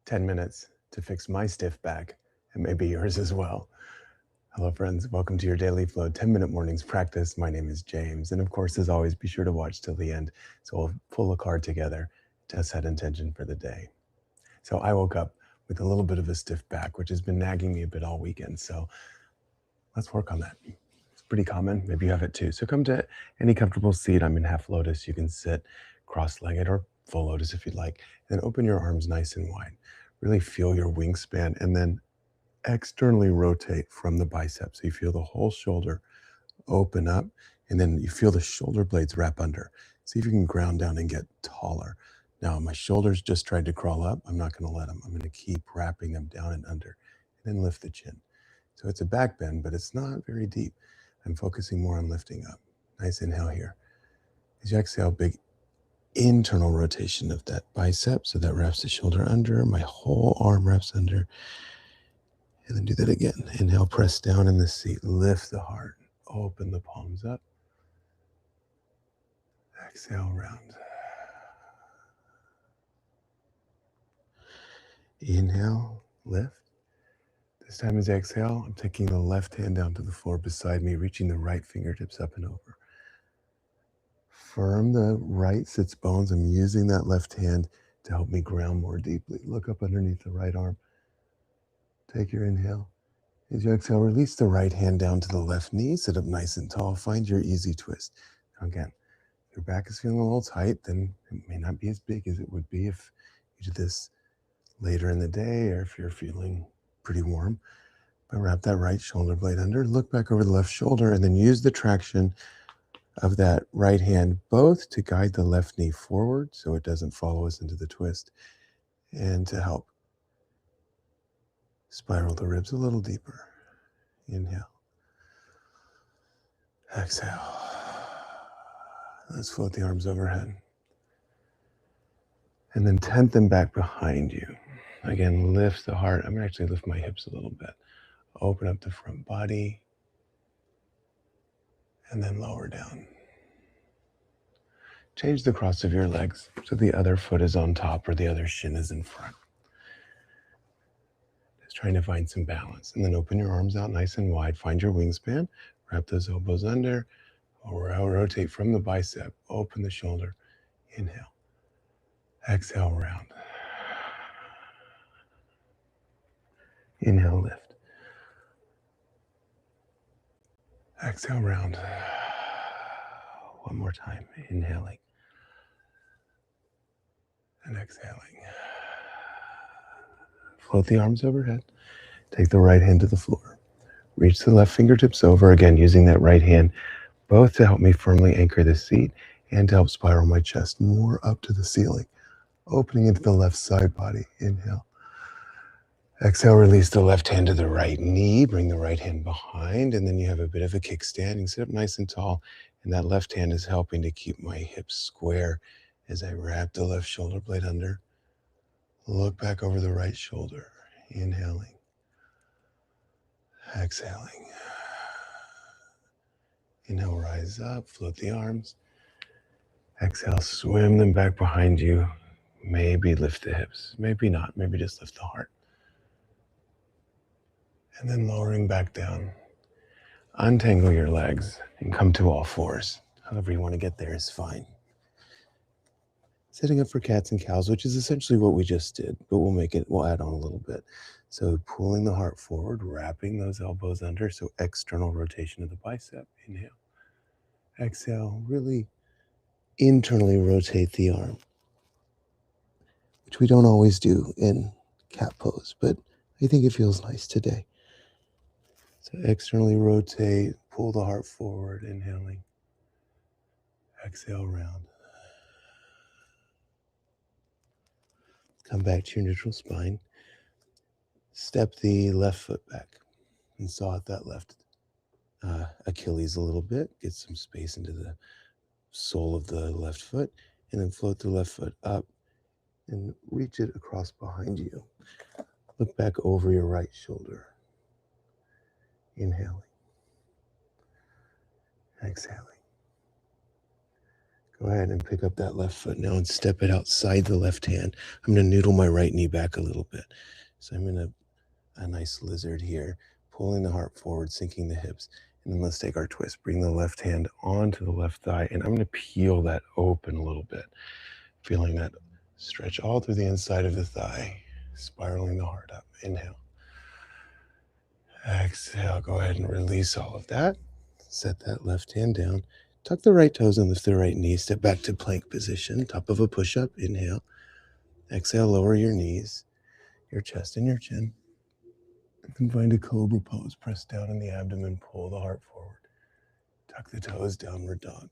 10 minutes to fix my stiff back and maybe yours as well. Hello, friends. Welcome to your Daily Flow 10-minute mornings practice. My name is James. And of course, as always, be sure to watch till the end. So we'll pull a card together to set intention for the day. So I woke up with a little bit of a stiff back, which has been nagging me a bit all weekend. So let's work on that. It's pretty common. Maybe you have it too. So come to any comfortable seat. I'm in half lotus. You can sit cross-legged or full lotus if you'd like. And then open your arms nice and wide. Really feel your wingspan and then externally rotate from the bicep. So you feel the whole shoulder open up and then you feel the shoulder blades wrap under. See if you can ground down and get taller. Now my shoulders just tried to crawl up. I'm not going to let them. I'm going to keep wrapping them down and under and then lift the chin. So it's a back bend, but it's not very deep. I'm focusing more on lifting up. Nice inhale here. As you exhale, big internal rotation of that bicep. So that wraps the shoulder under. My whole arm wraps under. And then do that again. Inhale, press down in the seat. Lift the heart. Open the palms up. Exhale, round. Inhale, lift. This time as I exhale, I'm taking the left hand down to the floor beside me, reaching the right fingertips up and over. Firm the right sits bones. I'm using that left hand to help me ground more deeply. Look up underneath the right arm. Take your inhale. As you exhale, release the right hand down to the left knee. Sit up nice and tall. Find your easy twist. Now again, if your back is feeling a little tight, then it may not be as big as it would be if you did this later in the day or if you're feeling pretty warm. But wrap that right shoulder blade under. Look back over the left shoulder and then use the traction of that right hand both to guide the left knee forward so it doesn't follow us into the twist and to help spiral the ribs a little deeper. Inhale. Exhale. Let's float the arms overhead. And then tent them back behind you. Again, lift the heart. I'm going to actually lift my hips a little bit. Open up the front body. And then lower down. Change the cross of your legs so the other foot is on top or the other shin is in front. Just trying to find some balance. And then open your arms out nice and wide. Find your wingspan. Wrap those elbows under. Or rotate from the bicep. Open the shoulder. Inhale. Exhale, round. Inhale, lift. Exhale, round. One more time. Inhaling. And exhaling. Float the arms overhead. Take the right hand to the floor. Reach the left fingertips over, again using that right hand, both to help me firmly anchor the seat and to help spiral my chest more up to the ceiling. Opening into the left side body. Inhale. Exhale, release the left hand to the right knee. Bring the right hand behind, and then you have a bit of a kickstand. You sit up nice and tall, and that left hand is helping to keep my hips square as I wrap the left shoulder blade under. Look back over the right shoulder. Inhaling. Exhaling. Inhale, rise up, float the arms. Exhale, swim them back behind you. Maybe lift the hips, maybe not, maybe just lift the heart. And then lowering back down. Untangle your legs and come to all fours. However you want to get there is fine. Setting up for cats and cows, which is essentially what we just did, but we'll add on a little bit. So pulling the heart forward, wrapping those elbows under, so external rotation of the bicep. Inhale. Exhale, really internally rotate the arm, which we don't always do in cat pose, but I think it feels nice today. So externally rotate, pull the heart forward, inhaling. Exhale, round. Come back to your neutral spine. Step the left foot back and saw out that left Achilles a little bit. Get some space into the sole of the left foot, and then float the left foot up and reach it across behind you. Look back over your right shoulder. Inhaling. Exhaling. Go ahead and pick up that left foot now and step it outside the left hand. I'm going to noodle my right knee back a little bit. So I'm in a nice lizard here, pulling the heart forward, sinking the hips. And then let's take our twist. Bring the left hand onto the left thigh, and I'm going to peel that open a little bit, feeling that stretch all through the inside of the thigh, spiraling the heart up. Inhale. Exhale. Go ahead and release all of that. Set that left hand down. Tuck the right toes and lift the right knee. Step back to plank position, top of a push-up. Inhale. Exhale, lower your knees, your chest and your chin. And then find a Cobra pose. Press down in the abdomen, pull the heart forward. Tuck the toes, downward dog.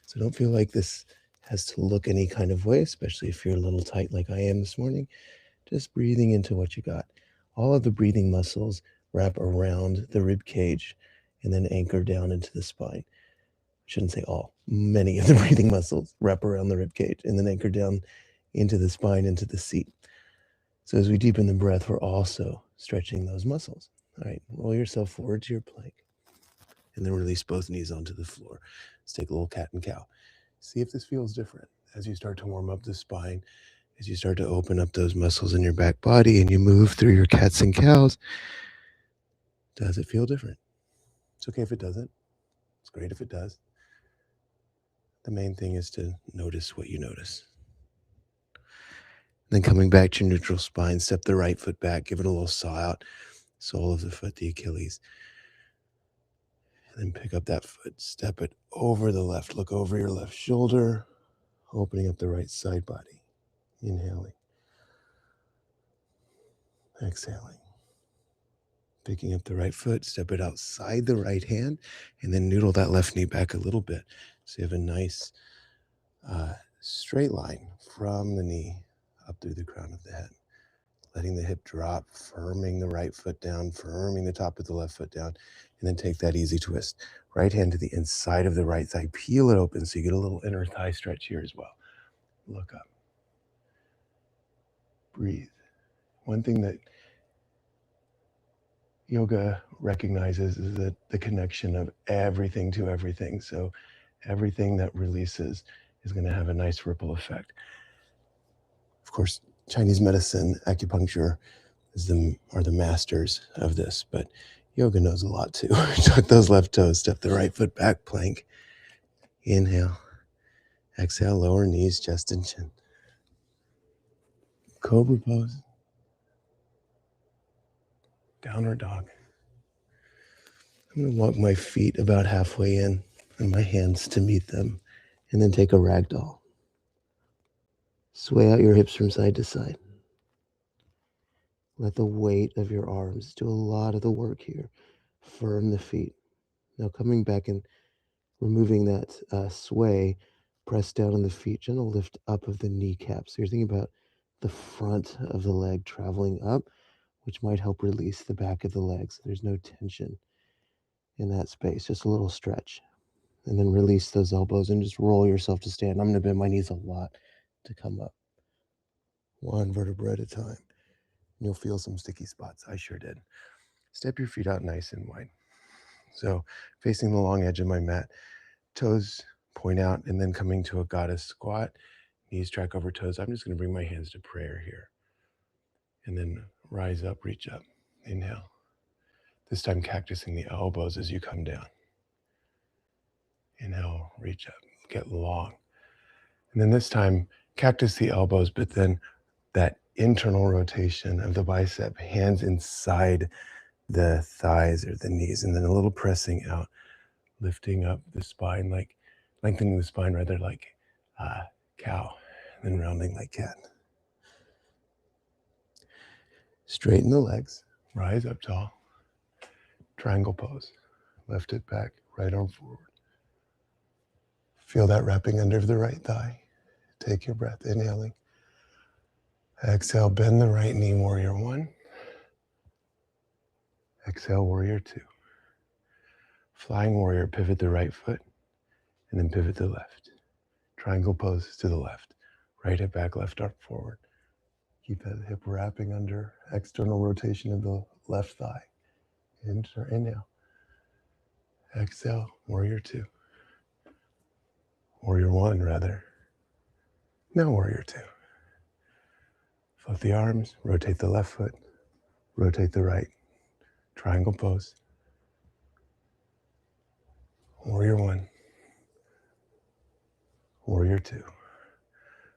So don't feel like this has to look any kind of way, especially if you're a little tight like I am this morning. Just breathing into what you got. All of the breathing muscles wrap around the rib cage and then anchor down into the spine. I shouldn't say all. Many of the breathing muscles wrap around the rib cage and then anchor down into the spine, into the seat. So as we deepen the breath, we're also stretching those muscles. All right, roll yourself forward to your plank and then release both knees onto the floor. Let's take a little cat and cow. See if this feels different as you start to warm up the spine, as you start to open up those muscles in your back body and you move through your cats and cows. Does it feel different? It's okay if it doesn't. It's great if it does. The main thing is to notice what you notice. Then coming back to your neutral spine, step the right foot back, give it a little saw out, sole of the foot, the Achilles. And then pick up that foot, step it over the left, look over your left shoulder, opening up the right side body. Inhaling. Exhaling. Picking up the right foot, step it outside the right hand, and then noodle that left knee back a little bit. So you have a nice straight line from the knee up through the crown of the head. Letting the hip drop, firming the right foot down, firming the top of the left foot down, and then take that easy twist. Right hand to the inside of the right thigh. Peel it open so you get a little inner thigh stretch here as well. Look up. Breathe. One thing that yoga recognizes is that the connection of everything to everything. So everything that releases is going to have a nice ripple effect. Of course, Chinese medicine, acupuncture are the masters of this, but yoga knows a lot too. Tuck those left toes, step the right foot back, plank. Inhale. Exhale, lower knees, chest and chin. Cobra pose. Downward dog. I'm going to walk my feet about halfway in and my hands to meet them, and then take a ragdoll. Sway out your hips from side to side. Let the weight of your arms do a lot of the work here. Firm the feet. Now coming back and removing that sway, press down on the feet, gentle lift up of the kneecap. So you're thinking about the front of the leg traveling up, which might help release the back of the leg. So there's no tension in that space, just a little stretch. And then release those elbows and just roll yourself to stand. I'm going to bend my knees a lot to come up. One vertebra at a time. You'll feel some sticky spots. I sure did. Step your feet out nice and wide. So facing the long edge of my mat, toes point out, and then coming to a goddess squat, knees track over toes. I'm just going to bring my hands to prayer here. And then rise up, reach up. Inhale. This time cactusing the elbows as you come down. Inhale, reach up, get long. And then this time, cactus the elbows, but then that internal rotation of the bicep, hands inside the thighs or the knees, and then a little pressing out, lifting up the spine, like lengthening the spine rather like cow, and then rounding like cat. Straighten the legs, rise up tall, triangle pose, left hip back, right arm forward. Feel that wrapping under the right thigh. Take your breath, inhaling. Exhale, bend the right knee, warrior one. Exhale, warrior two. Flying warrior, pivot the right foot, and then pivot the left. Triangle pose to the left. Right hip back, left arm forward. Keep that hip wrapping under, external rotation of the left thigh. Inhale. Exhale, warrior two. Warrior one, rather. Now warrior two. Float the arms, rotate the left foot, rotate the right. Triangle pose. Warrior one. Warrior two.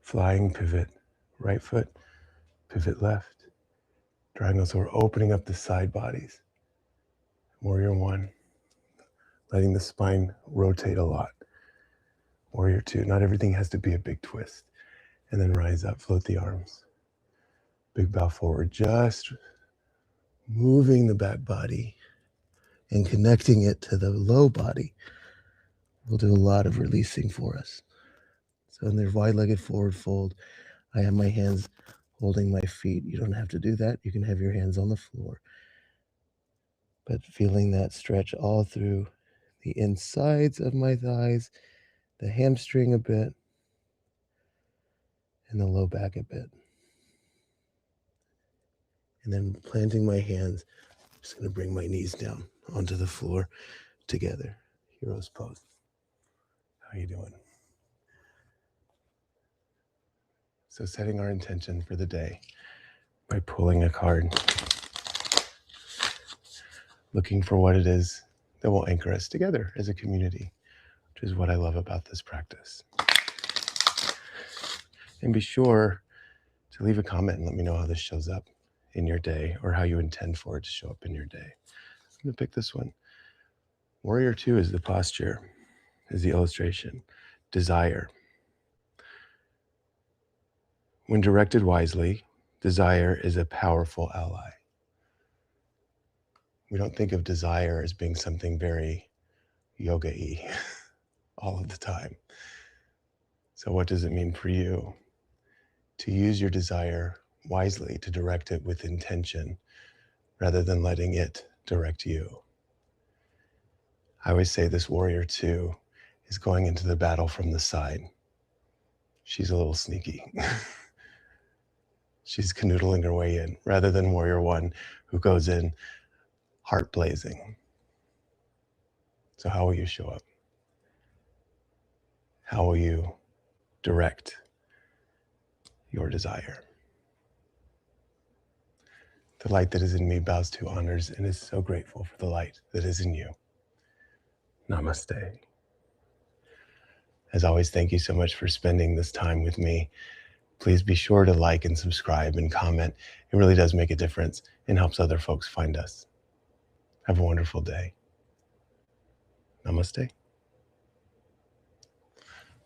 Flying pivot, right foot, pivot left. Triangle, so we're opening up the side bodies. Warrior one. Letting the spine rotate a lot. Warrior two. Not everything has to be a big twist. And then rise up, float the arms. Big bow forward, just moving the back body and connecting it to the low body will do a lot of releasing for us. So in the wide-legged forward fold, I have my hands holding my feet. You don't have to do that. You can have your hands on the floor. But feeling that stretch all through the insides of my thighs, the hamstring a bit, and the low back a bit. And then planting my hands, I'm just going to bring my knees down onto the floor together. Hero's pose. How you doing? So setting our intention for the day by pulling a card, looking for what it is that will anchor us together as a community, which is what I love about this practice. And be sure to leave a comment and let me know how this shows up in your day or how you intend for it to show up in your day. I'm going to pick this one. Warrior two is the posture, is the illustration. Desire. When directed wisely, desire is a powerful ally. We don't think of desire as being something very yoga-y all of the time. So what does it mean for you to use your desire wisely, to direct it with intention rather than letting it direct you? I always say this warrior two is going into the battle from the side. She's a little sneaky. She's canoodling her way in rather than warrior one who goes in heart blazing. So how will you show up? How will you direct your desire? The light that is in me bows to, honors, and is so grateful for the light that is in you. Namaste. As always, thank you so much for spending this time with me. Please be sure to like and subscribe and comment. It really does make a difference and helps other folks find us. Have a wonderful day. Namaste.